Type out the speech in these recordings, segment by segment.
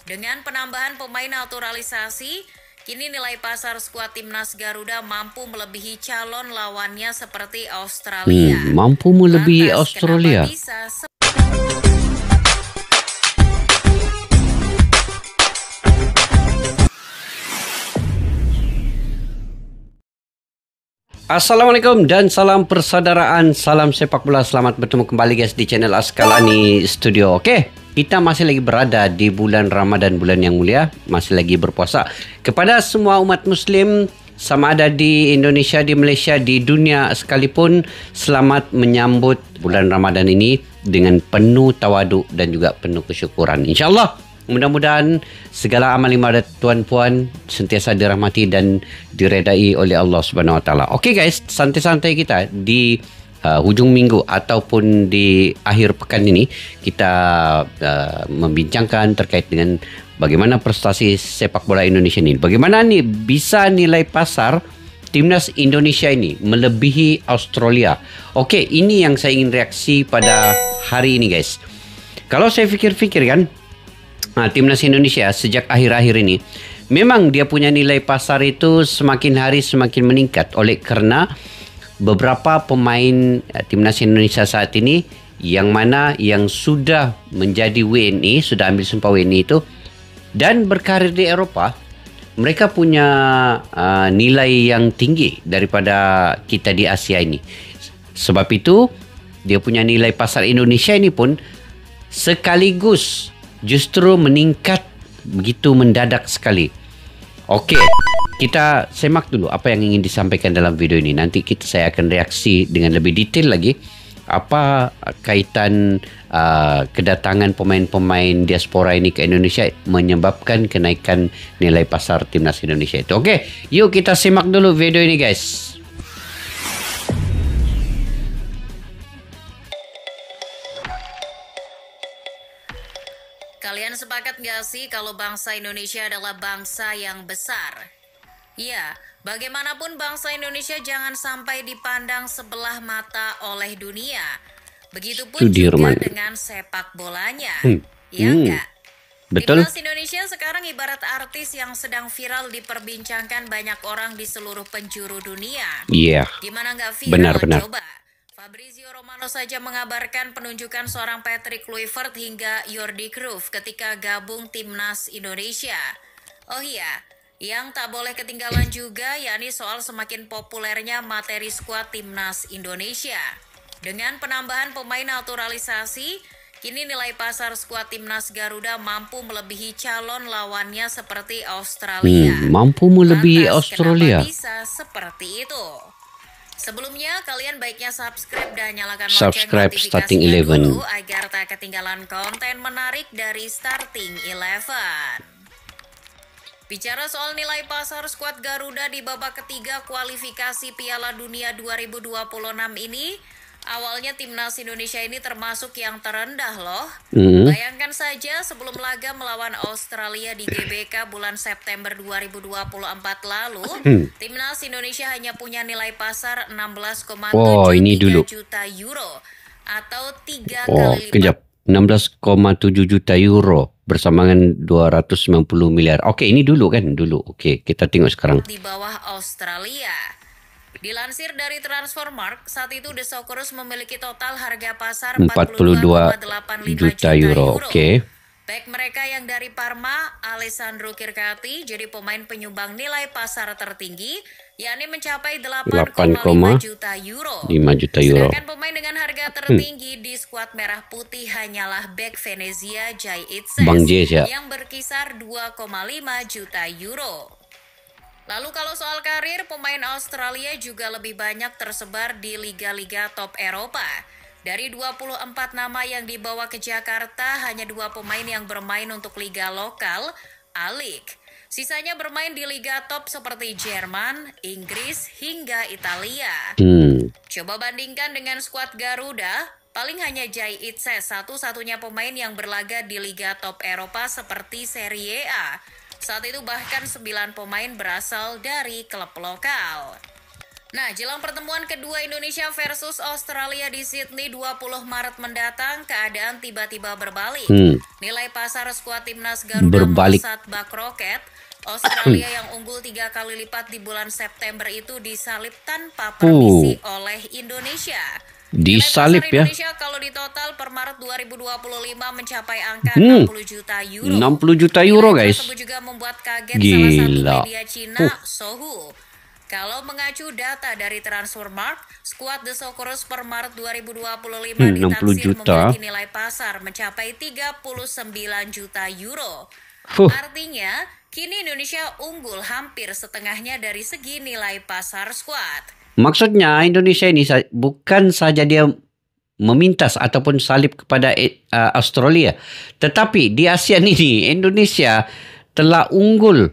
Dengan penambahan pemain naturalisasi, kini nilai pasar skuad timnas Garuda mampu melebihi calon lawannya seperti Australia. Mampu melebihi Australia. Kenapa bisa? Assalamualaikum dan salam persaudaraan, salam sepak bola. Selamat bertemu kembali guys di channel Askalani Studio. Oke, kita masih lagi berada di bulan Ramadan, bulan yang mulia, masih lagi berpuasa. Kepada semua umat muslim, sama ada di Indonesia, di Malaysia, di dunia sekalipun, selamat menyambut bulan Ramadan ini dengan penuh tawaduk dan juga penuh kesyukuran. InsyaAllah, mudah-mudahan segala amal ibadat tuan-puan sentiasa dirahmati dan diredai oleh Allah Subhanahu Wa Taala. Okey guys, santai-santai kita di hujung minggu ataupun di akhir pekan ini kita membincangkan terkait dengan bagaimana prestasi sepak bola Indonesia ini. Bagaimana nih bisa nilai pasar timnas Indonesia ini melebihi Australia. Okey, ini yang saya ingin reaksi pada hari ini guys. Kalau saya fikir-fikir kan, timnas Indonesia sejak akhir-akhir ini memang dia punya nilai pasar itu semakin hari semakin meningkat oleh kerana beberapa pemain timnas Indonesia saat ini yang mana yang sudah menjadi WNI, sudah ambil sumpah WNI itu dan berkarir di Eropah, mereka punya nilai yang tinggi daripada kita di Asia ini. Sebab itu dia punya nilai pasar Indonesia ini pun sekaligus justru meningkat begitu mendadak sekali. Okey, kita semak dulu apa yang ingin disampaikan dalam video ini. Nanti saya akan reaksi dengan lebih detail lagi apa kaitan kedatangan pemain-pemain diaspora ini ke Indonesia menyebabkan kenaikan nilai pasar timnas Indonesia itu. Okey, yuk kita simak dulu video ini guys. Kalian sepakat gak sih kalau bangsa Indonesia adalah bangsa yang besar? Ya, bagaimanapun bangsa Indonesia jangan sampai dipandang sebelah mata oleh dunia. Begitupun juga dengan sepak bolanya. Ya enggak? Betul. Timnas Indonesia sekarang ibarat artis yang sedang viral diperbincangkan banyak orang di seluruh penjuru dunia. Iya. Gimana nggak viral? Benar. Coba. Fabrizio Romano saja mengabarkan penunjukan seorang Patrick Kluivert hingga Jordi Cruyff ketika gabung timnas Indonesia. Oh iya, yang tak boleh ketinggalan juga yakni soal semakin populernya materi skuad timnas Indonesia. Dengan penambahan pemain naturalisasi, kini nilai pasar skuad timnas Garuda mampu melebihi calon lawannya seperti Australia. Mampu melebihi Australia. Kenapa bisa seperti itu? Sebelumnya, kalian baiknya subscribe dan nyalakan lonceng notifikasinya dulu agar tak ketinggalan konten menarik dari Starting 11. Bicara soal nilai pasar skuad Garuda di babak ketiga kualifikasi Piala Dunia 2026 ini, awalnya timnas Indonesia ini termasuk yang terendah loh. Bayangkan saja sebelum laga melawan Australia di GBK bulan September 2024 lalu, timnas Indonesia hanya punya nilai pasar 16,73 juta euro atau 3 kali lipat. 16,7 juta euro bersama dengan 290 miliar. Okey, ini dulu kan? Dulu. Okey, kita tengok sekarang. Di bawah Australia. Dilansir dari Transfermarkt, saat itu The Socceroos memiliki total harga pasar 42,85 juta euro. Oke. Baik mereka yang dari Parma, Alessandro Kirkati jadi pemain penyumbang nilai pasar tertinggi, yakni mencapai 8,5 juta euro. 5 juta euro. Sedangkan pemain dengan harga tertinggi di skuad merah putih hanyalah bek Venezia Jai Itzes yang berkisar 2,5 juta euro. Lalu kalau soal karir, pemain Australia juga lebih banyak tersebar di liga-liga top Eropa. Dari 24 nama yang dibawa ke Jakarta, hanya 2 pemain yang bermain untuk liga lokal, A-League. Sisanya bermain di liga top seperti Jerman, Inggris, hingga Italia. Coba bandingkan dengan skuad Garuda, paling hanya Jai Itzes, satu-satunya pemain yang berlaga di liga top Eropa seperti Serie A. Saat itu bahkan 9 pemain berasal dari klub lokal. Nah, jelang pertemuan kedua Indonesia versus Australia di Sydney 20 Maret mendatang, keadaan tiba-tiba berbalik. Nilai pasar skuad timnas Garuda melesat bak roket. Australia yang unggul 3 kali lipat di bulan September itu disalip tanpa permisi oleh Indonesia. Disalip ya. Indonesia kalau di total per Maret 2025 mencapai angka 60 juta euro. 60 juta euro guys. Tersebut juga membuat kaget salah satu media Cina, Sohu. Kalau mengacu data dari Transfermarkt, skuad The Socceroos per Maret 2025 ditaksir memiliki nilai pasar mencapai 39 juta euro. Artinya, kini Indonesia unggul hampir setengahnya dari segi nilai pasar skuad. Maksudnya Indonesia ini bukan saja dia memintas ataupun salib kepada Australia, tetapi di ASEAN ini Indonesia telah unggul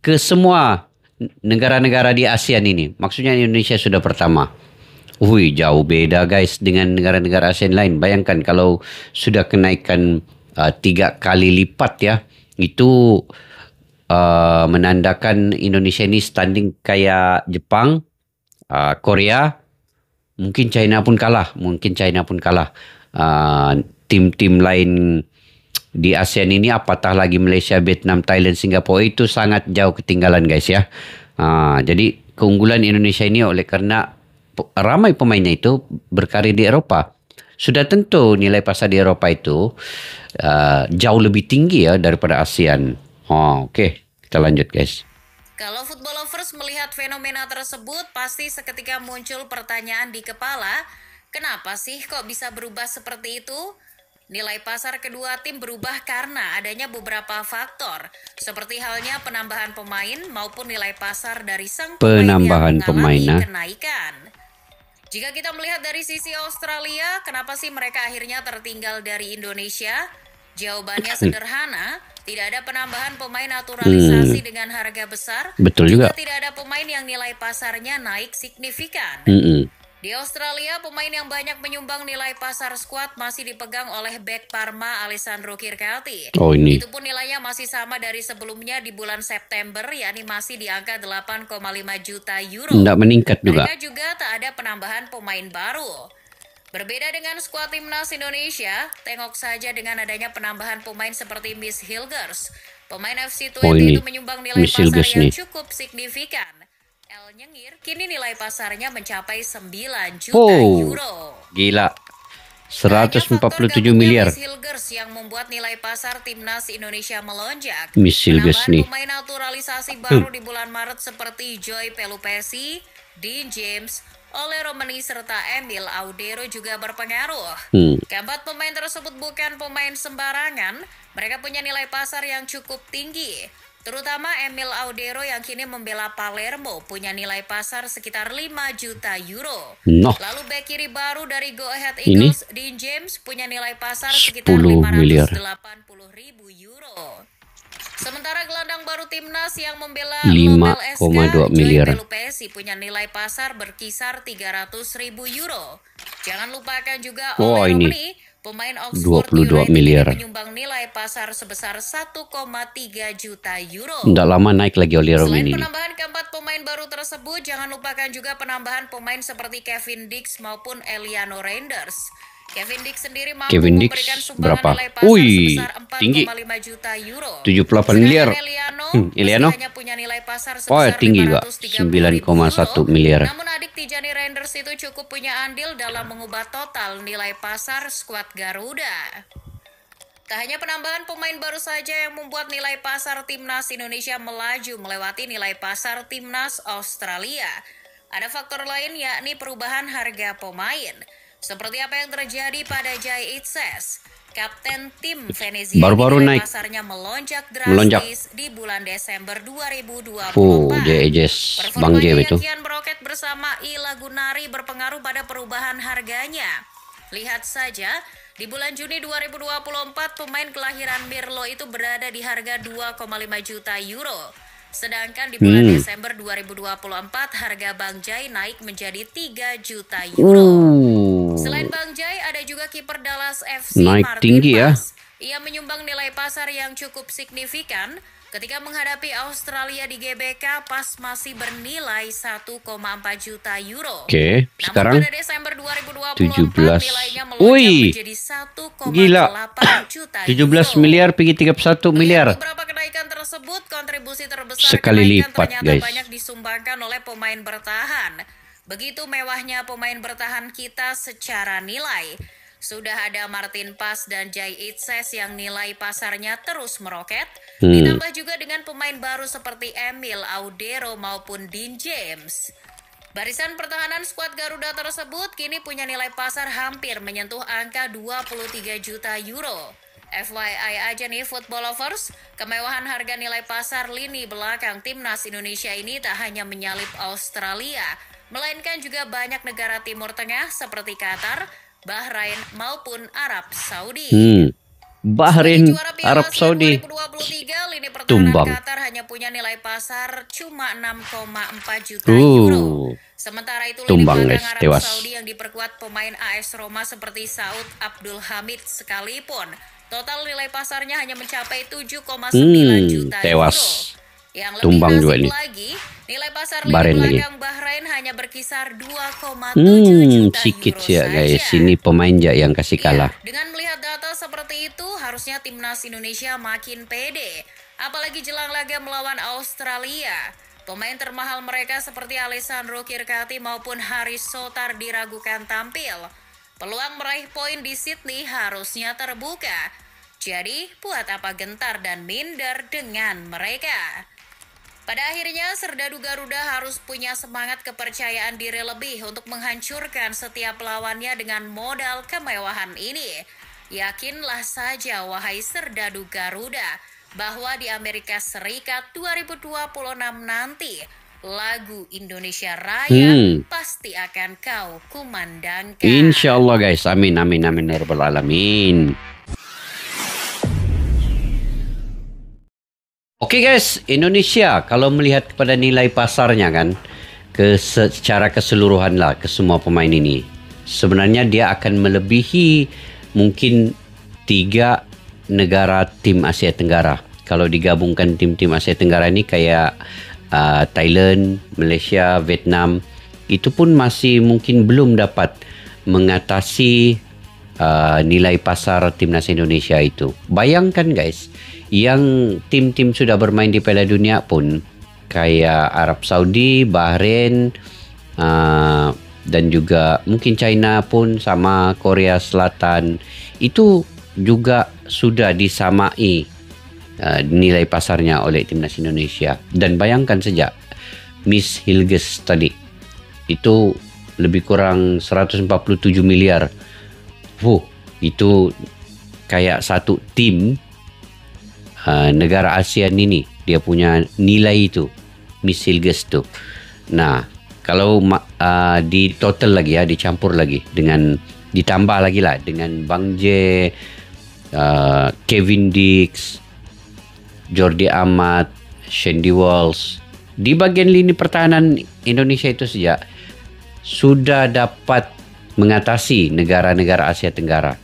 ke semua negara-negara di ASEAN ini. Maksudnya Indonesia sudah pertama. Jauh beda guys dengan negara-negara ASEAN lain. Bayangkan kalau sudah kenaikan 3 kali lipat ya. Itu menandakan Indonesia ini standing kayak Jepang, Korea, mungkin China pun kalah. Tim-tim lain di ASEAN ini, apatah lagi Malaysia, Vietnam, Thailand, Singapura, itu sangat jauh ketinggalan guys ya. Jadi keunggulan Indonesia ini oleh karena ramai pemainnya itu berkarir di Eropa. Sudah tentu nilai pasar di Eropa itu jauh lebih tinggi ya daripada ASEAN. Oke, kita lanjut guys. Kalau football lovers melihat fenomena tersebut, pasti seketika muncul pertanyaan di kepala, kenapa sih kok bisa berubah seperti itu? Nilai pasar kedua tim berubah karena adanya beberapa faktor, seperti halnya penambahan pemain maupun nilai pasar dari sang pemain yang mengalami kenaikan. Jika kita melihat dari sisi Australia, kenapa sih mereka akhirnya tertinggal dari Indonesia? Jawabannya sederhana, tidak ada penambahan pemain naturalisasi dengan harga besar. Betul juga. Tidak ada pemain yang nilai pasarnya naik signifikan. Di Australia, pemain yang banyak menyumbang nilai pasar skuad masih dipegang oleh bek Parma Alessandro Kirkati. Itu pun nilainya masih sama dari sebelumnya di bulan September, yakni masih di angka 8,5 juta euro. Tidak meningkat juga. Mereka juga tak ada penambahan pemain baru. Berbeda dengan skuad timnas Indonesia, tengok saja dengan adanya penambahan pemain seperti Miss Hilgers. Pemain FC Twente itu menyumbang nilai pasar yang cukup signifikan. El Nyengir kini nilai pasarnya mencapai 9 juta euro. Gila. 147 miliar. Miss Hilgers yang membuat nilai pasar timnas Indonesia melonjak. Miss Hilgers nih. Pemain naturalisasi baru di bulan Maret seperti Joy Pelupesi, Dean James, Ole Romani serta Emil Audero juga berpengaruh. Keempat pemain tersebut bukan pemain sembarangan. Mereka punya nilai pasar yang cukup tinggi. Terutama Emil Audero yang kini membela Palermo punya nilai pasar sekitar 5 juta euro. Lalu bek kiri baru dari Go Ahead Eagles, Dean James, punya nilai pasar sekitar 580.000 euro. Sementara gelandang baru timnas yang membela 5,2 miliar. Joy Pelupesi punya nilai pasar berkisar 300.000 euro. Jangan lupakan juga Ole Romani, pemain Oxford 22 United miliar. menyumbang nilai pasar sebesar 1,3 juta euro. Tidak lama naik lagi Ole Romani. Selain penambahan keempat pemain baru tersebut, jangan lupakan juga penambahan pemain seperti Kevin Dix maupun Eliano Reinders. Kevin Dix sendiri mampu memberikan sumbangan nilai pasar sebesar 4,5 juta euro. 78 miliar. Eliano hanya punya nilai pasar sebesar tinggi juga. 9,1 miliar. Namun adik Tijani Reinders itu cukup punya andil dalam mengubah total nilai pasar skuad Garuda. Tak hanya penambahan pemain baru saja yang membuat nilai pasar timnas Indonesia melaju melewati nilai pasar timnas Australia. Ada faktor lain yakni perubahan harga pemain. Seperti apa yang terjadi pada Jai Itses, kapten tim Venezia, baru-baru naik pasarnya melonjak drastis di bulan Desember 2024. Bang J itu. Kian meroket bersama Ila Gunari berpengaruh pada perubahan harganya. Lihat saja, di bulan Juni 2024 pemain kelahiran Mirlo itu berada di harga 2,5 juta euro. Sedangkan di bulan Desember 2024 harga Bang Jai naik menjadi 3 juta euro. Selain Bang Jai, ada juga kiper Dallas FC naik Martin tinggi ya. Paes. Ia menyumbang nilai pasar yang cukup signifikan ketika menghadapi Australia di GBK pas masih bernilai 1,4 juta euro. Oke, sekarang pada Desember 2024 nilainya melonjak menjadi 1,8 juta euro. 17 miliar pergi 31 miliar. Beberapa kenaikan tersebut, kontribusi terbesar sekali lipat, ternyata guys. banyak disumbangkan oleh pemain bertahan. Begitu mewahnya pemain bertahan kita secara nilai. Sudah ada Martin Pas dan Jai Itzes yang nilai pasarnya terus meroket. Ditambah juga dengan pemain baru seperti Emil Audero maupun Dean James. Barisan pertahanan skuad Garuda tersebut kini punya nilai pasar hampir menyentuh angka 23 juta euro. FYI aja nih football lovers, kemewahan harga nilai pasar lini belakang timnas Indonesia ini tak hanya menyalip Australia, melainkan juga banyak negara Timur Tengah seperti Qatar, Bahrain maupun Arab Saudi. Bahrain, Arab Saudi, 2023, lini pertahanan tumbang. Qatar hanya punya nilai pasar cuma 6,4 juta euro. Sementara itu lini belakang Arab tewas. Saudi yang diperkuat pemain AS Roma seperti Saud Abdul Hamid sekalipun, total nilai pasarnya hanya mencapai 7,9 juta tewas. euro. Yang Tumbang lebih juga nasib nih. lagi, nilai pasar Bahrain lini lagi. belakang Bahrain hanya berkisar 2,7 juta sikit euro ya guys. saja. Ini pemain aja yang kasih kalah. Ya, dengan melihat data seperti itu, harusnya timnas Indonesia makin pede. Apalagi jelang laga melawan Australia. Pemain termahal mereka seperti Alessandro Kirkati maupun Haris Sotar diragukan tampil. Peluang meraih poin di Sydney harusnya terbuka. Jadi, buat apa gentar dan minder dengan mereka? Pada akhirnya, Serdadu Garuda harus punya semangat kepercayaan diri lebih untuk menghancurkan setiap lawannya dengan modal kemewahan ini. Yakinlah saja, wahai Serdadu Garuda, bahwa di Amerika Serikat 2026 nanti, lagu Indonesia Raya pasti akan kau kumandangkan. Insya Allah guys, amin amin amin ya rabbal alamin. Oke guys, Indonesia kalau melihat kepada nilai pasarnya kan, secara keseluruhan lah ke semua pemain ini, sebenarnya dia akan melebihi mungkin 3 negara tim Asia Tenggara. Kalau digabungkan tim-tim Asia Tenggara ini kayak Thailand, Malaysia, Vietnam, itu pun masih mungkin belum dapat mengatasi nilai pasar timnas Indonesia itu. Bayangkan guys, yang tim-tim sudah bermain di Piala Dunia pun kayak Arab Saudi, Bahrain, dan juga mungkin China pun sama Korea Selatan, itu juga sudah disamai nilai pasarnya oleh timnas Indonesia. Dan bayangkan saja Miss Hilges tadi itu lebih kurang 147 miliar. Itu kayak satu tim negara ASEAN ini dia punya nilai itu, Miss Hilges tu. Nah, kalau di total lagi ya, dicampur lagi dengan, ditambah lagi lah dengan Bang J, Kevin Dix, Jordi Amat, Shandy Walsh, di bagian lini pertahanan Indonesia itu saja sudah dapat mengatasi negara-negara Asia Tenggara.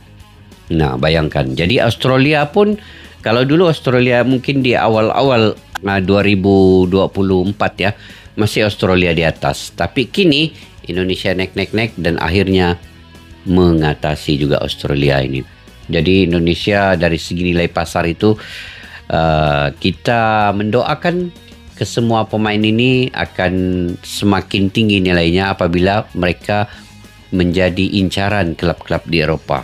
Nah, bayangkan. Jadi Australia pun, kalau dulu Australia mungkin di awal-awal 2024 ya, masih Australia di atas. Tapi kini Indonesia naik dan akhirnya mengatasi juga Australia ini. Jadi Indonesia dari segi nilai pasar itu, kita mendoakan ke semua pemain ini akan semakin tinggi nilainya apabila mereka menjadi incaran klub-klub di Eropa.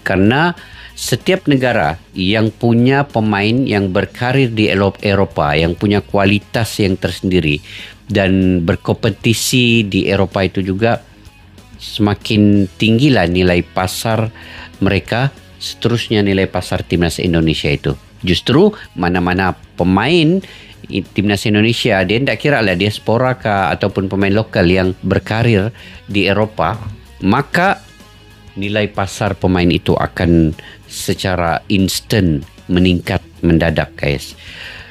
Karena setiap negara yang punya pemain yang berkarir di Eropa, yang punya kualitas yang tersendiri dan berkompetisi di Eropa itu juga, semakin tinggilah nilai pasar mereka, seterusnya nilai pasar timnas Indonesia itu. Justru mana-mana pemain timnas Indonesia, dia tidak kira lah diaspora kah ataupun pemain lokal yang berkarir di Eropa, maka nilai pasar pemain itu akan secara instan meningkat mendadak guys.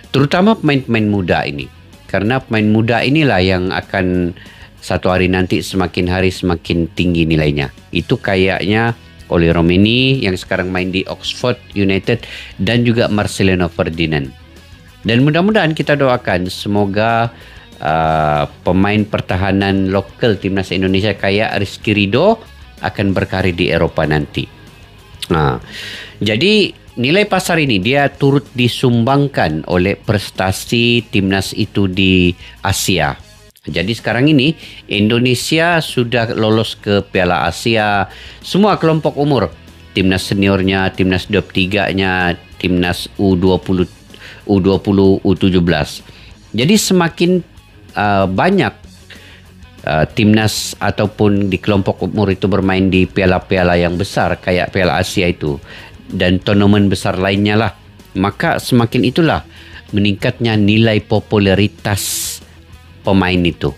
Terutama pemain-pemain muda ini. Karena pemain muda inilah yang akan satu hari nanti semakin hari semakin tinggi nilainya. Itu kayaknya oleh Romeni yang sekarang main di Oxford United dan juga Marcelino Ferdinand. Dan mudah-mudahan kita doakan semoga pemain pertahanan lokal timnas Indonesia kayak Rizky Ridho akan berkarir di Eropah nanti. Jadi nilai pasar ini dia turut disumbangkan oleh prestasi timnas itu di Asia. Jadi sekarang ini Indonesia sudah lolos ke Piala Asia, semua kelompok umur, timnas seniornya, timnas 23-nya, timnas U20, U17. Jadi semakin banyak timnas ataupun di kelompok umur itu bermain di piala-piala yang besar kayak Piala Asia itu dan turnamen besar lainnya lah, maka semakin itulah meningkatnya nilai popularitas pemain itu.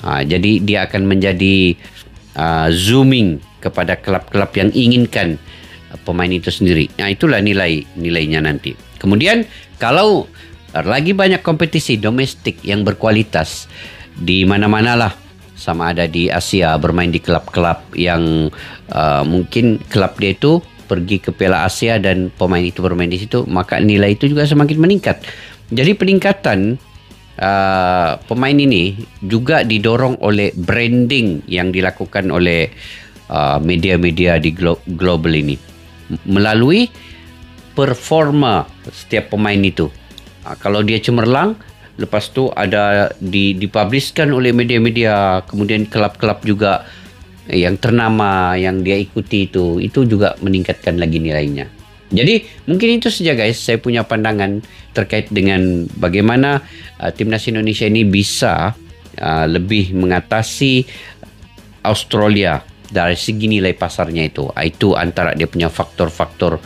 Jadi dia akan menjadi zooming kepada klub-klub yang inginkan pemain itu sendiri. Itulah nilainya nanti. Kemudian kalau lagi banyak kompetisi domestik yang berkualitas di mana-mana lah, sama ada di Asia bermain di klub-klub yang mungkin klub dia itu pergi ke Piala Asia dan pemain itu bermain di situ, maka nilai itu juga semakin meningkat. Jadi peningkatan pemain ini juga didorong oleh branding yang dilakukan oleh media-media di global ini melalui performa setiap pemain itu. Kalau dia cemerlang, lepas tu ada dipublishkan oleh media-media, kemudian klub-klub juga yang ternama yang dia ikuti itu juga meningkatkan lagi nilainya. Jadi mungkin itu saja guys, saya punya pandangan terkait dengan bagaimana timnas Indonesia ini bisa lebih mengatasi Australia dari segi nilai pasarnya itu. Itu antara dia punya faktor-faktor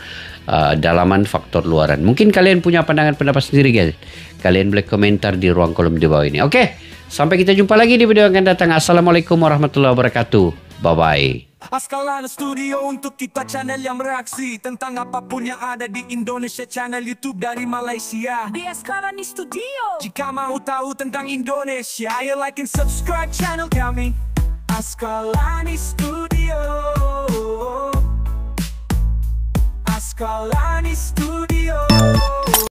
dalaman, faktor luaran. Mungkin kalian punya pandangan pendapat sendiri guys. Kalian boleh komentar di ruang kolom di bawah ini. Oke, sampai kita jumpa lagi di video yang akan datang. Assalamualaikum warahmatullahi wabarakatuh. Bye-bye. Askalana Studio untuk kita channel yang bereaksi tentang apapun yang ada di Indonesia, channel YouTube dari Malaysia di Askalani Studio. Jika mau tahu tentang Indonesia, ayo like and subscribe channel kami Askalani Studio. Askalani Studio.